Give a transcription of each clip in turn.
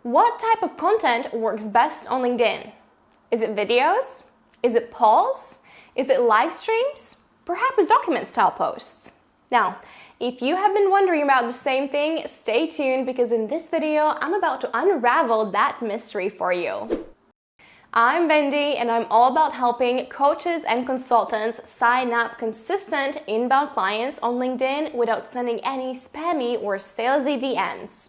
What type of content works best on LinkedIn? Is it videos? Is it polls? Is it live streams? Perhaps document style posts? Now, if you have been wondering about the same thing, stay tuned because in this video, I'm about to unravel that mystery for you. I'm Vendy and I'm all about helping coaches and consultants sign up consistent inbound clients on LinkedIn without sending any spammy or salesy DMs.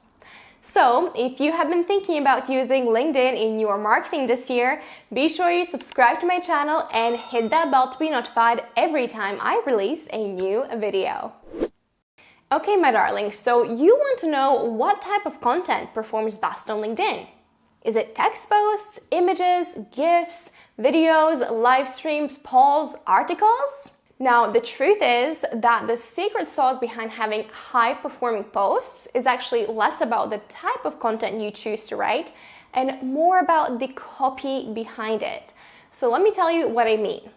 So, if you have been thinking about using LinkedIn in your marketing this year, be sure you subscribe to my channel and hit that bell to be notified every time I release a new video. Okay, my darlings, so you want to know what type of content performs best on LinkedIn. Is it text posts, images, GIFs, videos, live streams, polls, articles? Now, the truth is that the secret sauce behind having high-performing posts is actually less about the type of content you choose to write and more about the copy behind it. So let me tell you what I mean.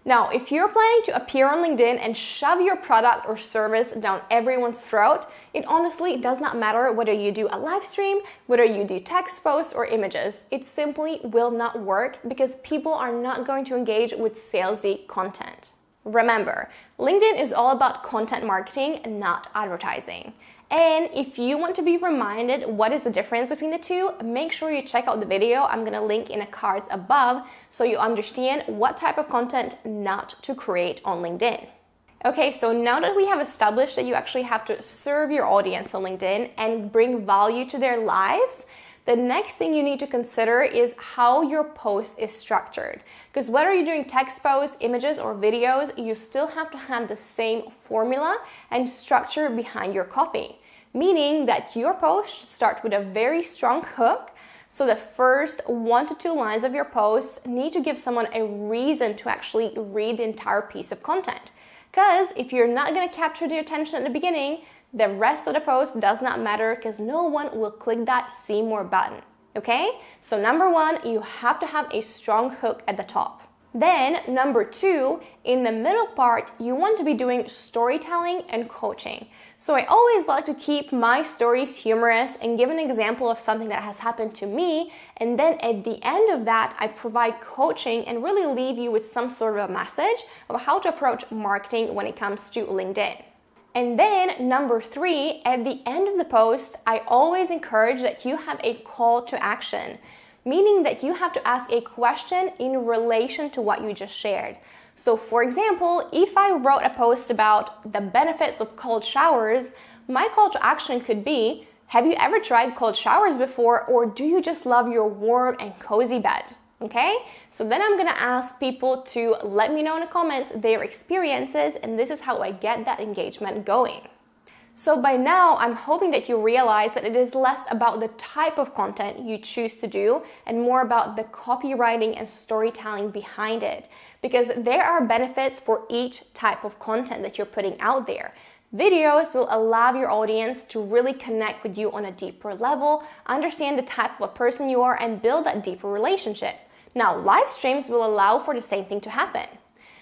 Now, if you're planning to appear on LinkedIn and shove your product or service down everyone's throat, it honestly does not matter whether you do a live stream, whether you do text posts or images. It simply will not work because people are not going to engage with salesy content. Remember, LinkedIn is all about content marketing, not advertising. And if you want to be reminded what is the difference between the two, make sure you check out the video I'm going to link in the cards above so you understand what type of content not to create on LinkedIn. Okay, so now that we have established that you actually have to serve your audience on LinkedIn and bring value to their lives, the next thing you need to consider is how your post is structured. Because whether you're doing text posts, images, or videos, you still have to have the same formula and structure behind your copy. Meaning that your post should start with a very strong hook. So the first 1 to 2 lines of your post need to give someone a reason to actually read the entire piece of content. Because if you're not going to capture their attention at the beginning, the rest of the post does not matter because no one will click that see more button, okay? So number 1, you have to have a strong hook at the top. Then number 2, in the middle part, you want to be doing storytelling and coaching. So I always like to keep my stories humorous and give an example of something that has happened to me. And then at the end of that, I provide coaching and really leave you with some sort of a message of how to approach marketing when it comes to LinkedIn. And then number 3, at the end of the post, I always encourage that you have a call to action, meaning that you have to ask a question in relation to what you just shared. So for example, if I wrote a post about the benefits of cold showers, my call to action could be, have you ever tried cold showers before, or do you just love your warm and cozy bed? Okay, so then I'm gonna ask people to let me know in the comments their experiences, and this is how I get that engagement going. So by now, I'm hoping that you realize that it is less about the type of content you choose to do and more about the copywriting and storytelling behind it, because there are benefits for each type of content that you're putting out there. Videos will allow your audience to really connect with you on a deeper level, understand the type of a person you are, and build that deeper relationship. Now, live streams will allow for the same thing to happen.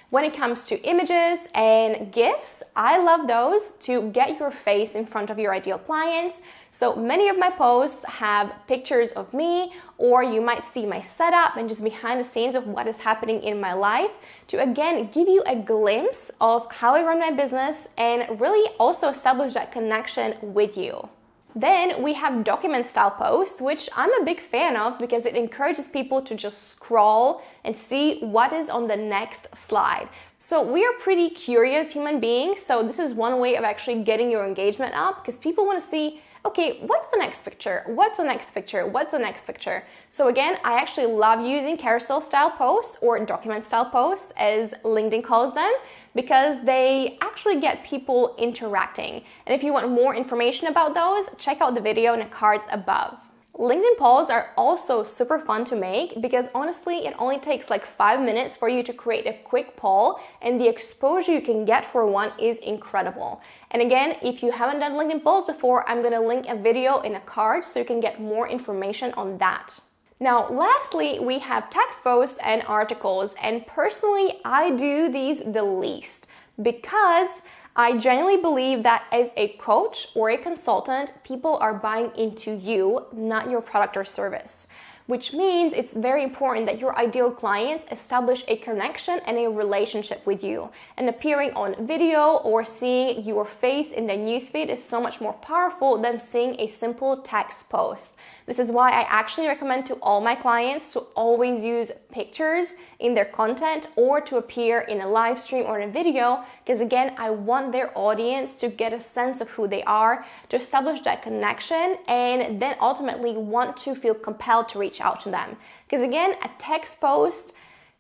When it comes to images and GIFs, I love those to get your face in front of your ideal clients. So many of my posts have pictures of me, or you might see my setup and just behind the scenes of what is happening in my life to again give you a glimpse of how I run my business and really also establish that connection with you. Then we have document style posts, which I'm a big fan of because it encourages people to just scroll and see what is on the next slide. So we are pretty curious human beings, so this is one way of actually getting your engagement up because people want to see, okay, what's the next picture? What's the next picture? What's the next picture? So again, I actually love using carousel style posts or document style posts as LinkedIn calls them because they actually get people interacting. And if you want more information about those, check out the video in the cards above. LinkedIn polls are also super fun to make because honestly, it only takes like 5 minutes for you to create a quick poll and the exposure you can get for one is incredible. And again, if you haven't done LinkedIn polls before, I'm gonna link a video in a card so you can get more information on that. Now, lastly, we have text posts and articles, and personally, I do these the least because I genuinely believe that as a coach or a consultant, people are buying into you, not your product or service, which means it's very important that your ideal clients establish a connection and a relationship with you. And appearing on video or seeing your face in their newsfeed is so much more powerful than seeing a simple text post. This is why I actually recommend to all my clients to always use pictures in their content or to appear in a live stream or in a video, because again, I want their audience to get a sense of who they are, to establish that connection, and then ultimately want to feel compelled to reach out to them. Because again, a text post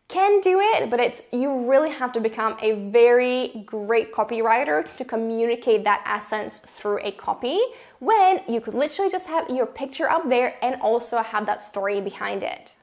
can do it, but you really have to become a very great copywriter to communicate that essence through a copy, when you could literally just have your picture up there and also have that story behind it.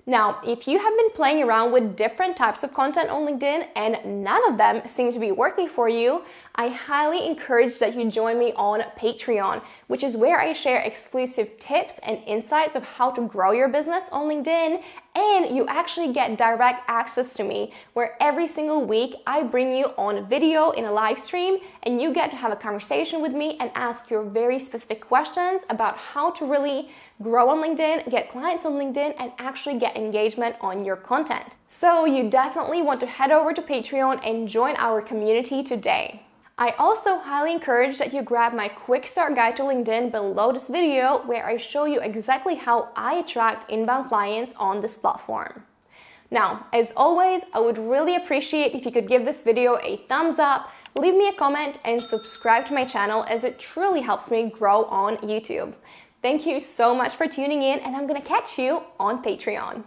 Now, if you have been playing around with different types of content on LinkedIn and none of them seem to be working for you, I highly encourage that you join me on Patreon, which is where I share exclusive tips and insights of how to grow your business on LinkedIn, and you actually get direct access to me, where every single week I bring you on video in a live stream and you get to have a conversation with me and ask your very specific questions about how to really grow on LinkedIn, get clients on LinkedIn, and actually get engagement on your content. So you definitely want to head over to Patreon and join our community today. I also highly encourage that you grab my quick start guide to LinkedIn below this video, where I show you exactly how I attract inbound clients on this platform. Now, as always, I would really appreciate if you could give this video a thumbs up, leave me a comment, and subscribe to my channel, as it truly helps me grow on YouTube. Thank you so much for tuning in, and I'm gonna catch you on Patreon.